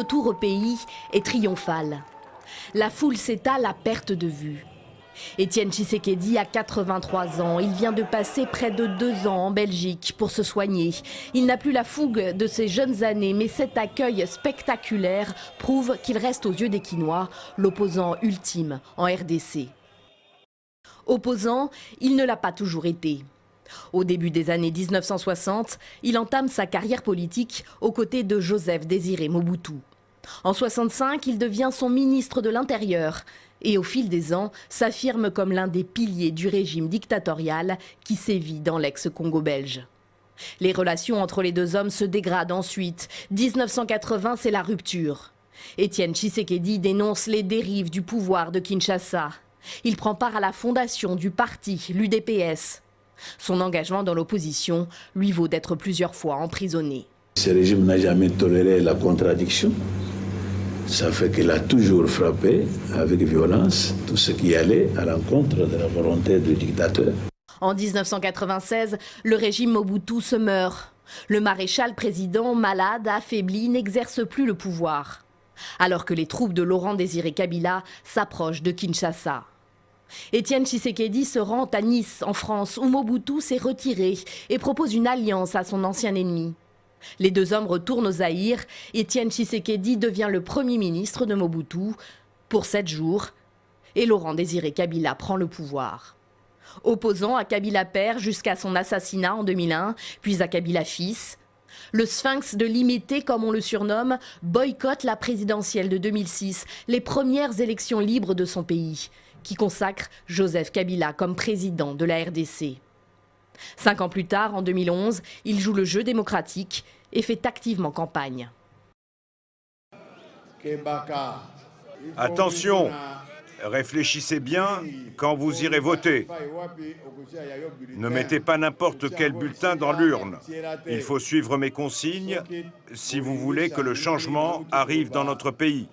retour au pays est triomphal. La foule s'étale à perte de vue. Étienne Tshisekedi a 83 ans. Il vient de passer près de 2 ans en Belgique pour se soigner. Il n'a plus la fougue de ses jeunes années, mais cet accueil spectaculaire prouve qu'il reste aux yeux des Kinois l'opposant ultime en RDC. Opposant, il ne l'a pas toujours été. Au début des années 1960, il entame sa carrière politique aux côtés de Joseph Désiré Mobutu. En 1965, il devient son ministre de l'Intérieur et au fil des ans s'affirme comme l'un des piliers du régime dictatorial qui sévit dans l'ex-Congo belge. Les relations entre les deux hommes se dégradent ensuite. 1980, c'est la rupture. Étienne Tshisekedi dénonce les dérives du pouvoir de Kinshasa. Il prend part à la fondation du parti, l'UDPS. Son engagement dans l'opposition lui vaut d'être plusieurs fois emprisonné. Ce régime n'a jamais toléré la contradiction. Ça fait qu'il a toujours frappé avec violence tout ce qui allait à l'encontre de la volonté du dictateur. En 1996, le régime Mobutu se meurt. Le maréchal président, malade, affaibli, n'exerce plus le pouvoir. Alors que les troupes de Laurent Désiré Kabila s'approchent de Kinshasa. Étienne Tshisekedi se rend à Nice, en France, où Mobutu s'est retiré et propose une alliance à son ancien ennemi. Les deux hommes retournent au Zaïre. Étienne Tshisekedi devient le premier ministre de Mobutu pour 7 jours et Laurent Désiré Kabila prend le pouvoir. Opposant à Kabila père jusqu'à son assassinat en 2001, puis à Kabila fils, le sphinx de Limete, comme on le surnomme, boycotte la présidentielle de 2006, les premières élections libres de son pays, qui consacre Joseph Kabila comme président de la RDC. 5 ans plus tard, en 2011, il joue le jeu démocratique et fait activement campagne. Attention, réfléchissez bien quand vous irez voter. Ne mettez pas n'importe quel bulletin dans l'urne. Il faut suivre mes consignes si vous voulez que le changement arrive dans notre pays.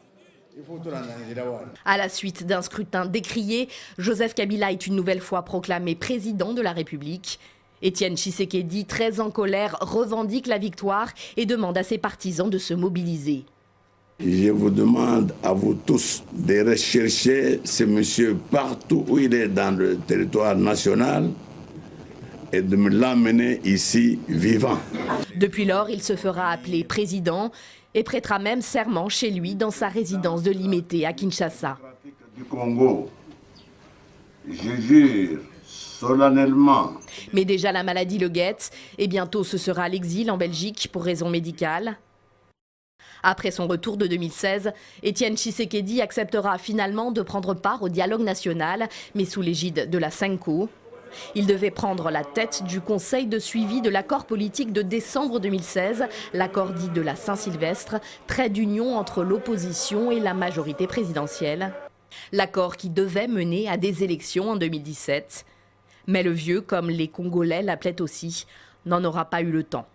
À la suite d'un scrutin décrié, Joseph Kabila est une nouvelle fois proclamé président de la République. Étienne Tshisekedi, très en colère, revendique la victoire et demande à ses partisans de se mobiliser. Je vous demande à vous tous de rechercher ce monsieur partout où il est dans le territoire national et de me l'amener ici vivant. Depuis lors, il se fera appeler président et prêtera même serment chez lui dans sa résidence de Limete à Kinshasa. Du Congo, je jure solennellement. Mais déjà la maladie le guette et bientôt ce sera l'exil en Belgique pour raisons médicales. Après son retour de 2016, Étienne Tshisekedi acceptera finalement de prendre part au dialogue national, mais sous l'égide de la Senko. Il devait prendre la tête du conseil de suivi de l'accord politique de décembre 2016, l'accord dit de la Saint-Sylvestre, trait d'union entre l'opposition et la majorité présidentielle. L'accord qui devait mener à des élections en 2017. Mais le vieux, comme les Congolais l'appelaient aussi, n'en aura pas eu le temps.